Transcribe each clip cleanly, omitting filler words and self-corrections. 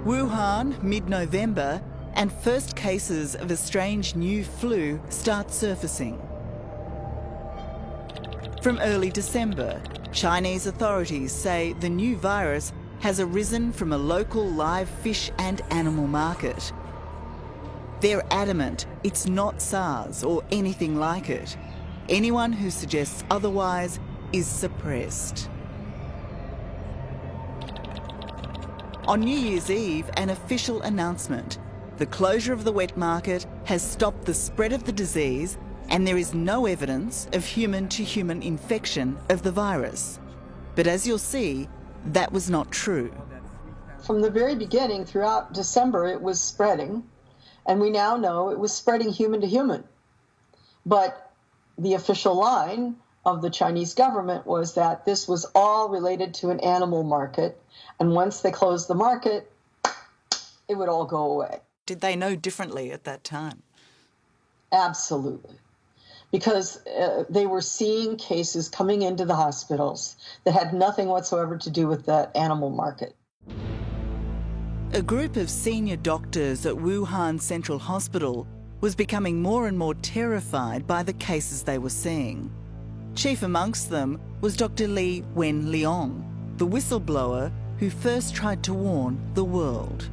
Wuhan, mid-November, and first cases of a strange new flu start surfacing. From early December, Chinese authorities say the new virus has arisen from a local live fish and animal market. They're adamant it's not SARS or anything like it. Anyone who suggests otherwise is suppressed. On New Year's Eve, an official announcement. The closure of the wet market has stopped the spread of the disease, and there is no evidence of human-to-human infection of the virus. But as you'll see, that was not true. From the very beginning, throughout December, it was spreading, and we now know it was spreading human to human. But the official line of the Chinese government was that this was all related to an animal market, and once they closed the market, it would all go away. Did they know differently at that time? Absolutely. Because they were seeing cases coming into the hospitals that had nothing whatsoever to do with that animal market. A group of senior doctors at Wuhan Central Hospital was becoming more and more terrified by the cases they were seeing. Chief amongst them was Dr. Li Wenliang, the whistleblower who first tried to warn the world.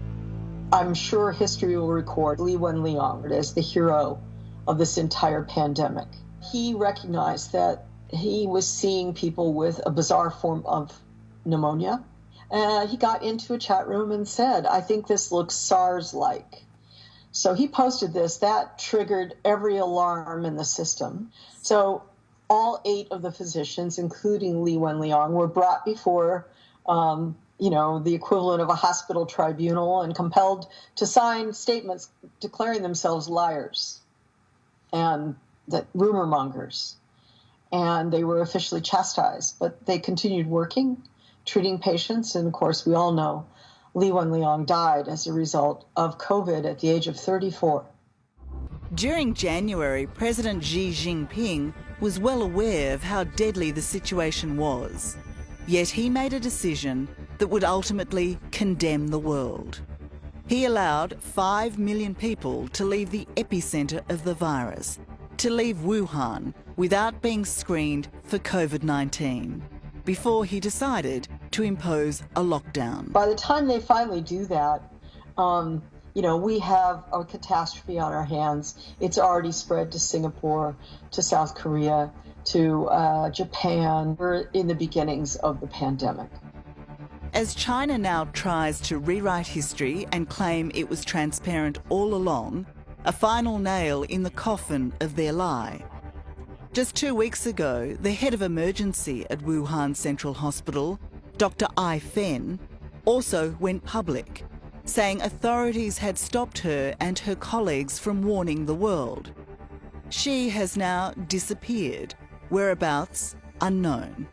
I'm sure history will record Li Wenliang as the hero of this entire pandemic. He recognized that he was seeing people with a bizarre form of pneumonia. He got into a chat room and said, "I think this looks SARS-like." So he posted this. That triggered every alarm in the system. So all 8 of the physicians, including Li Wenliang, were brought before the equivalent of a hospital tribunal and compelled to sign statements declaring themselves liars and that rumor mongers. And they were officially chastised, but they continued working, treating patients. And of course, we all know Li Wenliang died as a result of COVID at the age of 34. During January, President Xi Jinping was well aware of how deadly the situation was. Yet he made a decision that would ultimately condemn the world. He allowed 5 million people to leave the epicentre of the virus, to leave Wuhan without being screened for COVID-19, before he decided to impose a lockdown. By the time they finally do that, we have a catastrophe on our hands. It's already spread to Singapore, to South Korea, to Japan. We're in the beginnings of the pandemic. As China now tries to rewrite history and claim it was transparent all along, a final nail in the coffin of their lie. Just 2 weeks ago, the head of emergency at Wuhan Central Hospital, Dr. Ai Fen, also went public, saying authorities had stopped her and her colleagues from warning the world. She has now disappeared, whereabouts unknown.